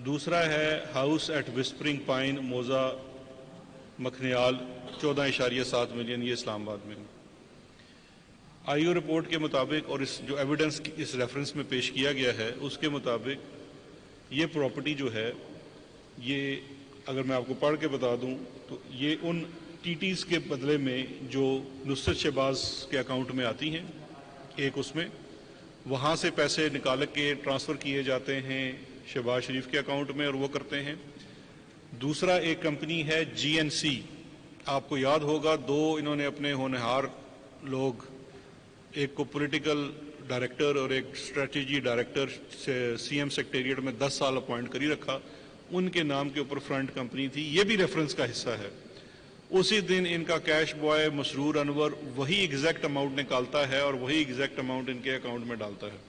دوسرا ہے ہاؤس ایٹ وسپرنگ پائن موزہ مکھنیال، 14.7 ملین، یہ اسلام آباد میں۔ آئی او رپورٹ کے مطابق اور اس جو ایویڈنس اس ریفرنس میں پیش کیا گیا ہے اس کے مطابق یہ پراپرٹی جو ہے، یہ اگر میں آپ کو پڑھ کے بتا دوں تو یہ ان ٹی ٹیز کے بدلے میں جو نصرت شہباز کے اکاؤنٹ میں آتی ہیں، ایک اس میں وہاں سے پیسے نکال کے ٹرانسفر کیے جاتے ہیں شہباز شریف کے اکاؤنٹ میں اور وہ کرتے ہیں۔ دوسرا ایک کمپنی ہے جی این سی، آپ کو یاد ہوگا 2 انہوں نے اپنے ہونہار لوگ، ایک کو پولیٹیکل ڈائریکٹر اور ایک strategy director C M secretariat میں 10 سال اپوائنٹ کری رکھا، ان کے نام کے اوپر فرنٹ کمپنی تھی، یہ بھی ریفرنس کا حصہ ہے۔ اسی دن ان کا کیش بوائے مسرور انور وہی ایگزیکٹ اماؤنٹ نکالتا ہے اور وہی ایگزیکٹ اماؤنٹ ان کے اکاؤنٹ میں ڈالتا ہے۔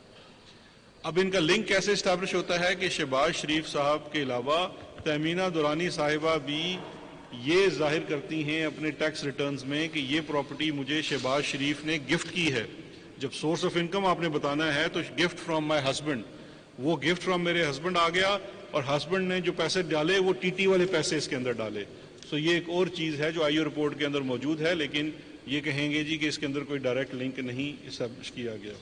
اب ان کا لنک کیسے اسٹیبلش ہوتا ہے کہ شہباز شریف صاحب کے علاوہ تیمینہ دورانی صاحبہ بھی یہ ظاہر کرتی ہیں اپنے ٹیکس ریٹرنز میں کہ یہ پراپرٹی مجھے شہباز شریف نے گفٹ کی ہے۔ جب سورس آف انکم آپ نے بتانا ہے تو گفٹ فرام مائی ہسبینڈ، وہ گفٹ فرام میرے ہسبینڈ آ گیا اور ہسبینڈ نے جو پیسے ڈالے وہ ٹی ٹی والے پیسے اس کے اندر ڈالے۔ سو یہ ایک اور چیز ہے جو آئی او رپورٹ کے اندر موجود ہے، لیکن یہ کہیں گے جی کہ اس کے اندر کوئی ڈائریکٹ لنک نہیں اسٹیبلش کیا گیا۔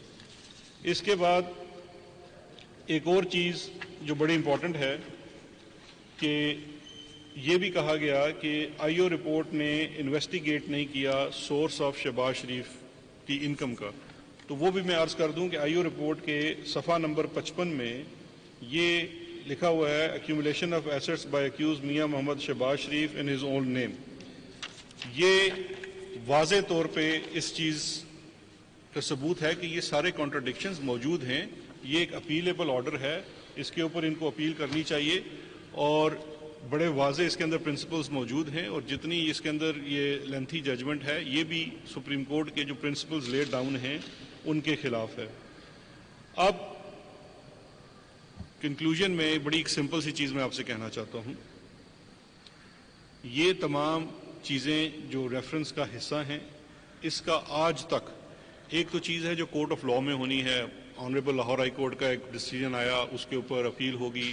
اس کے بعد ایک اور چیز جو بڑی امپورٹنٹ ہے کہ یہ بھی کہا گیا کہ آئی او رپورٹ نے انویسٹیگیٹ نہیں کیا سورس آف شہباز شریف کی انکم کا، تو وہ بھی میں عرض کر دوں کہ آئی او رپورٹ کے صفحہ نمبر 55 میں یہ لکھا ہوا ہے accumulation of assets by accused میاں محمد شہباز شریف ان ہز اون نیم۔ یہ واضح طور پہ اس چیز کا ثبوت ہے کہ یہ سارے کانٹرڈکشنز موجود ہیں، یہ ایک اپیلیبل آرڈر ہے، اس کے اوپر ان کو اپیل کرنی چاہیے، اور بڑے واضح اس کے اندر پرنسپلز موجود ہیں، اور جتنی اس کے اندر یہ لینتھی ججمنٹ ہے یہ بھی سپریم کورٹ کے جو پرنسپلز لیڈ ڈاؤن ہیں ان کے خلاف ہے۔ اب کنکلوژن میں بڑی ایک سمپل سی چیز میں آپ سے کہنا چاہتا ہوں. یہ تمام چیزیں جو ریفرنس کا حصہ ہیں اس کا آج تک ایک تو چیز ہے جو کورٹ آف لاء میں ہونی ہے. آنریبل لاہور ہائی کورٹ کا ایک ڈیسیجن آیا, اس کے اوپر اپیل ہوگی,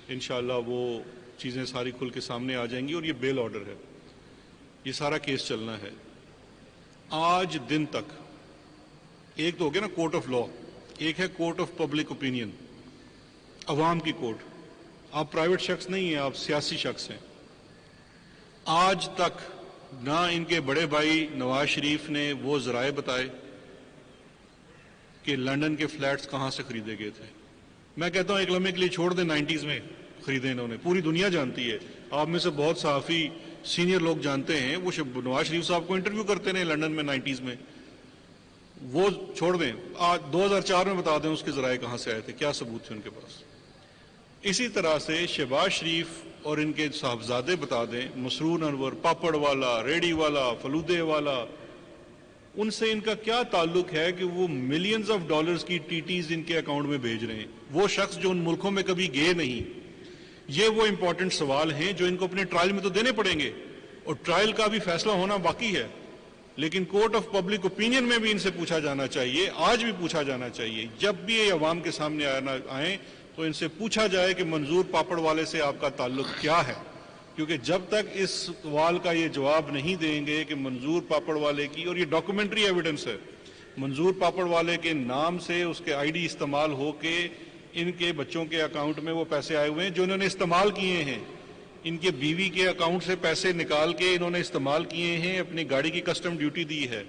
انشاءاللہ وہ چیزیں ساری کھل کے سامنے آ جائیں گی, اور یہ بیل آرڈر ہے, یہ سارا کیس چلنا ہے. آج دن تک ایک تو ہو گیا نا کورٹ آف لاء, ایک ہے کورٹ آف پبلک اوپینین, عوام کی کورٹ. آپ پرائیویٹ شخص نہیں ہیں, آپ سیاسی شخص ہیں. آج تک نہ ان کے بڑے بھائی نواز شریف نے وہ ذرائع بتائے کہ لندن کے فلیٹس کہاں سے خریدے گئے تھے. میں کہتا ہوں ایک لمحے کے لیے چھوڑ دیں, 90s میں خریدے انہوں نے, پوری دنیا جانتی ہے. آپ میں سے بہت صحافی سینئر لوگ جانتے ہیں, وہ نواز شریف صاحب کو انٹرویو کرتے ہیں لندن میں 90s میں. وہ چھوڑ دیں, آج 2004 میں بتا دیں اس کے ذرائع کہاں سے آئے تھے, کیا ثبوت تھے ان کے پاس. اسی طرح سے شہباز شریف اور ان کے صاحبزادے بتا دیں, مسرور انور, پاپڑ والا, ریڑی والا, فلودے والا, ان سے ان کا کیا تعلق ہے کہ وہ ملینز آف ڈالرز کی ٹی ٹیز ان کے اکاؤنٹ میں بھیج رہے ہیں. وہ شخص جو ان ملکوں میں کبھی گئے نہیں. یہ وہ امپورٹنٹ سوال ہیں جو ان کو اپنے ٹرائل میں تو دینے پڑیں گے, اور ٹرائل کا بھی فیصلہ ہونا باقی ہے, لیکن کورٹ آف پبلک اوپینین میں بھی ان سے پوچھا جانا چاہیے, آج بھی پوچھا جانا چاہیے. جب بھی یہ عوام کے سامنے آئیں تو ان سے پوچھا جائے کہ منظور پاپڑ والے سے آپ کا تعلق کیا ہے, کیونکہ جب تک اس سوال کا یہ جواب نہیں دیں گے کہ منظور پاپڑ والے کی, اور یہ ڈاکومنٹری ایویڈنس ہے, منظور پاپڑ والے کے نام سے اس کے آئی ڈی استعمال ہو کے ان کے بچوں کے اکاؤنٹ میں وہ پیسے آئے ہوئے ہیں جو انہوں نے استعمال کیے ہیں. ان کے بیوی کے اکاؤنٹ سے پیسے نکال کے انہوں نے استعمال کیے ہیں, اپنی گاڑی کی کسٹم ڈیوٹی دی ہے.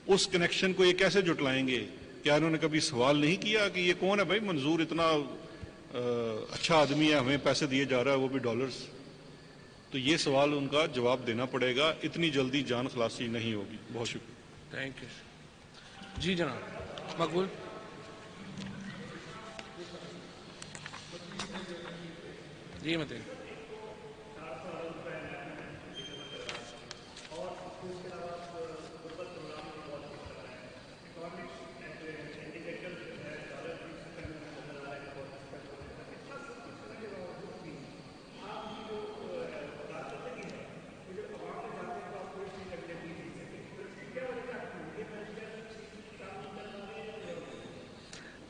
اس کنیکشن کو یہ کیسے جٹلائیں گے؟ کیا انہوں نے کبھی سوال نہیں کیا کہ یہ کون ہے بھائی منظور, اتنا اچھا آدمی ہے, ہمیں پیسے دیے جا رہا ہے وہ بھی ڈالرز. تو یہ سوال ان کا جواب دینا پڑے گا, اتنی جلدی جان خلاصی نہیں ہوگی. بہت شکریہ. Thank you. جی جناب, مقبول. جی متین.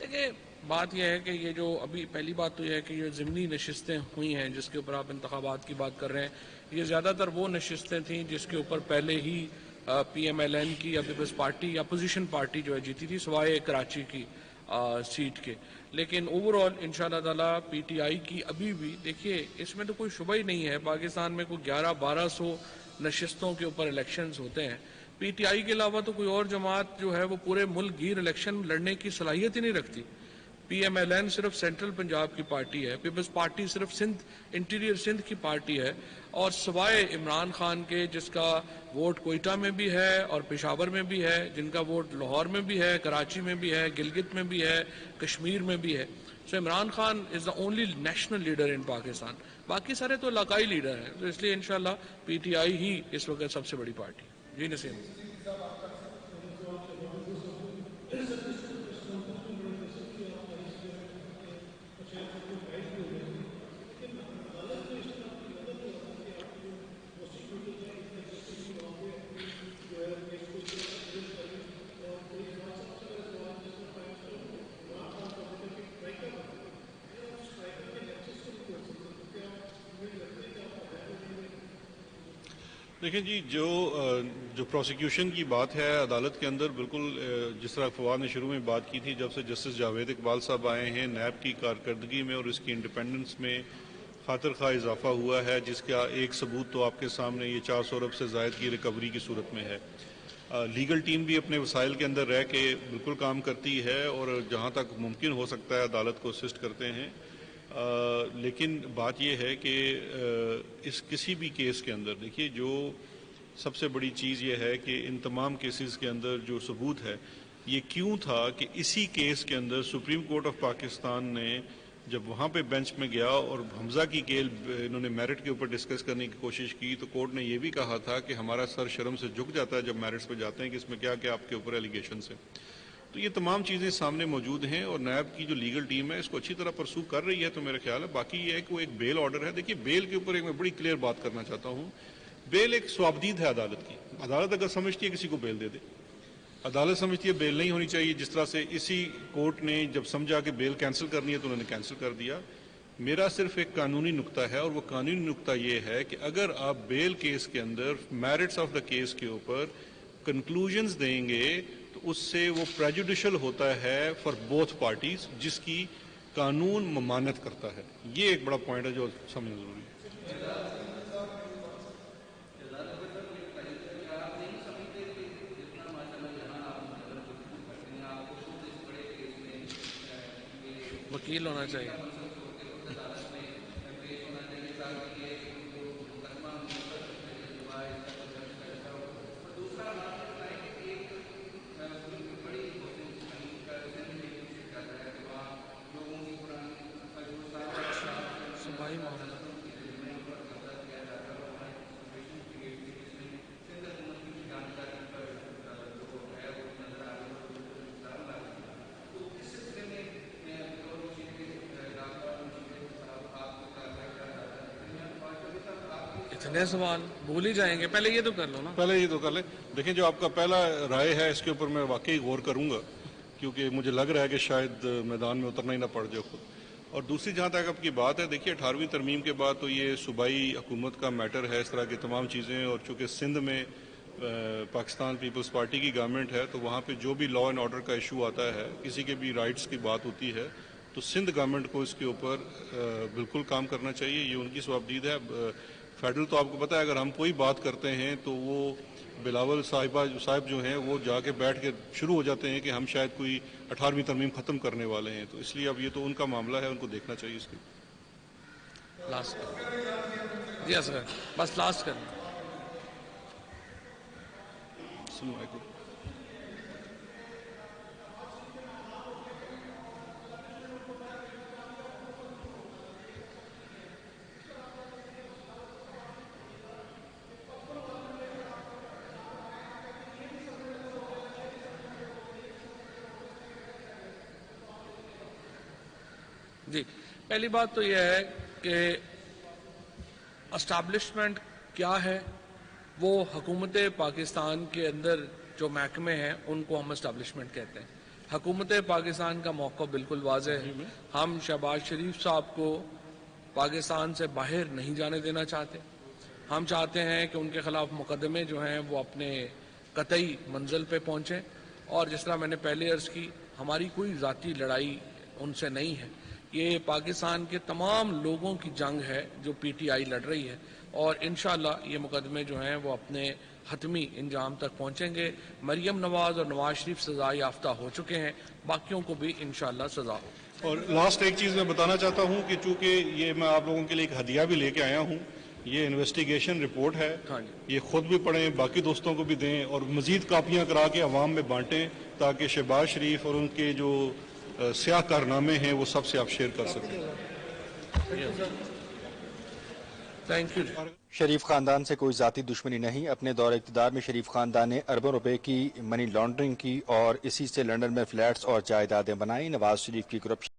دیکھیے بات یہ ہے کہ یہ جو ابھی پہلی بات تو یہ ہے کہ یہ ضمنی نشستیں ہوئی ہیں جس کے اوپر آپ انتخابات کی بات کر رہے ہیں, یہ زیادہ تر وہ نشستیں تھیں جس کے اوپر پہلے ہی پی ایم ایل این کی یا پیپلز پارٹی یا اپوزیشن پارٹی جو ہے جیتی تھی, سوائے کراچی کی سیٹ کے. لیکن اوور آل ان شاء اللہ تعالیٰ پی ٹی آئی کی ابھی بھی, دیکھیے اس میں تو کوئی شبہ ہی نہیں ہے, پاکستان میں کوئی 1100-1200 نشستوں کے اوپر الیکشنز ہوتے ہیں. پی ٹی آئی کے علاوہ تو کوئی اور جماعت جو ہے وہ پورے ملک گیر الیکشن لڑنے کی صلاحیت ہی نہیں رکھتی. پی ایم ایل این صرف سینٹرل پنجاب کی پارٹی ہے, پیپلز پارٹی صرف انٹیریئر سندھ کی پارٹی ہے, اور سوائے عمران خان کے جس کا ووٹ کوئٹہ میں بھی ہے اور پشاور میں بھی ہے, جن کا ووٹ لاہور میں بھی ہے, کراچی میں بھی ہے, گلگت میں بھی ہے, کشمیر میں بھی ہے. So Imran Khan is the only national leader in Pakistan, باقی سارے تو علاقائی لیڈر ہیں. تو اس لیے انشاءاللہ پی ٹی آئی ہی اس وقت سب سے بڑی پارٹی. جی نسیم. دیکھیں جی, جو پروسیکیوشن کی بات ہے عدالت کے اندر, بالکل جس طرح فواد نے شروع میں بات کی تھی, جب سے جسٹس جاوید اقبال صاحب آئے ہیں نیب کی کارکردگی میں اور اس کی انڈیپینڈنس میں خاطر خواہ اضافہ ہوا ہے, جس کا ایک ثبوت تو آپ کے سامنے یہ 400 ارب سے زائد کی ریکوری کی صورت میں ہے. لیگل ٹیم بھی اپنے وسائل کے اندر رہ کے بالکل کام کرتی ہے, اور جہاں تک ممکن ہو سکتا ہے عدالت کو اسسٹ کرتے ہیں. لیکن بات یہ ہے کہ اس کسی بھی کیس کے اندر دیکھیے, جو سب سے بڑی چیز یہ ہے کہ ان تمام کیسز کے اندر جو ثبوت ہے یہ کیوں تھا کہ اسی کیس کے اندر سپریم کورٹ آف پاکستان نے جب وہاں پہ بینچ میں گیا اور حمزہ کی کیل انہوں نے میرٹ کے اوپر ڈسکس کرنے کی کوشش کی, تو کورٹ نے یہ بھی کہا تھا کہ ہمارا سر شرم سے جھک جاتا ہے جب میرٹس پہ جاتے ہیں کہ اس میں کیا کیا آپ کے اوپر ایلیگیشنز ہیں. تو یہ تمام چیزیں سامنے موجود ہیں اور نیب کی جو لیگل ٹیم ہے اس کو اچھی طرح پرسو کر رہی ہے. تو میرا خیال ہے باقی یہ ہے کہ وہ ایک بیل آرڈر ہے. دیکھیے بیل کے اوپر ایک میں بڑی کلیئر بات کرنا چاہتا ہوں. بیل ایک سوابدید ہے عدالت کی. عدالت اگر سمجھتی ہے کسی کو بیل دے دے. عدالت سمجھتی ہے بیل نہیں ہونی چاہیے. جس طرح سے اسی کورٹ نے جب سمجھا کہ بیل کینسل کرنی ہے تو انہوں نے کینسل کر دیا. میرا صرف ایک قانونی نقطہ ہے اور وہ قانونی نقطہ یہ ہے کہ اگر آپ بیل کیس کے اندر میرٹس آف دا کیس کے اوپر کنکلوژنز دیں گے تو اس سے وہ پریجوڈیشل ہوتا ہے فار بوتھ پارٹیز, جس کی قانون ممانعت کرتا ہے. یہ ایک بڑا پوائنٹ ہے جو سمجھنا ضروری ہے. وکیل ہونا چاہیے. صوبائی معاملہ اتنے سوال بھول ہی جائیں گے. پہلے یہ تو کر لو نا. پہلے یہ تو کر لیں. دیکھیں جو آپ کا پہلا رائے ہے اس کے اوپر میں واقعی غور کروں گا, کیونکہ مجھے لگ رہا ہے کہ شاید میدان میں اترنا ہی نہ پڑ جائے خود. اور دوسری جہاں تک آپ کی بات ہے, دیکھیے 18ویں ترمیم کے بعد تو یہ صوبائی حکومت کا میٹر ہے, اس طرح کی تمام چیزیں. اور چونکہ سندھ میں پاکستان پیپلز پارٹی کی گورنمنٹ ہے تو وہاں پہ جو بھی لا اینڈ آرڈر کا ایشو آتا ہے, کسی کے بھی رائٹس کی بات ہوتی ہے, تو سندھ گورنمنٹ کو اس کے اوپر بالکل کام کرنا چاہیے. یہ ان کی صوابدید ہے. فیڈرل تو آپ کو پتہ ہے اگر ہم کوئی بات کرتے ہیں تو وہ بلاول صاحب جو ہیں وہ جا کے بیٹھ کے شروع ہو جاتے ہیں کہ ہم شاید کوئی 18ویں ترمیم ختم کرنے والے ہیں. تو اس لیے اب یہ تو ان کا معاملہ ہے, ان کو دیکھنا چاہیے اس کے. لاسٹ جی اصغر بس لاسٹ کر. السلام علیکم. جی پہلی بات تو یہ ہے کہ اسٹیبلشمنٹ کیا ہے. وہ حکومت پاکستان کے اندر جو محکمے ہیں ان کو ہم اسٹیبلشمنٹ کہتے ہیں. حکومت پاکستان کا موقع بالکل واضح ہے. ہم شہباز شریف صاحب کو پاکستان سے باہر نہیں جانے دینا چاہتے. ہم چاہتے ہیں کہ ان کے خلاف مقدمے جو ہیں وہ اپنے قطعی منزل پہ پہنچیں. اور جس طرح میں نے پہلے عرض کی, ہماری کوئی ذاتی لڑائی ان سے نہیں ہے. یہ پاکستان کے تمام لوگوں کی جنگ ہے جو پی ٹی آئی لڑ رہی ہے. اور انشاءاللہ یہ مقدمے جو ہیں وہ اپنے حتمی انجام تک پہنچیں گے. مریم نواز اور نواز شریف سزا یافتہ ہو چکے ہیں, باقیوں کو بھی انشاءاللہ سزا ہو. اور لاسٹ ایک چیز میں بتانا چاہتا ہوں کہ چونکہ یہ میں آپ لوگوں کے لیے ایک ہدیہ بھی لے کے آیا ہوں. یہ انویسٹیگیشن رپورٹ ہے, یہ خود بھی پڑھیں, باقی دوستوں کو بھی دیں اور مزید کاپیاں کرا کے عوام میں بانٹیں تاکہ شہباز شریف اور ان کے جو سیاہ کارنامے ہیں وہ سب سے آپ شیئر کر سکیں. Thank you. شریف خاندان سے کوئی ذاتی دشمنی نہیں. اپنے دور اقتدار میں شریف خاندان نے اربوں روپے کی منی لانڈرنگ کی اور اسی سے لندن میں فلیٹس اور جائیدادیں بنائیں. نواز شریف کی کرپشن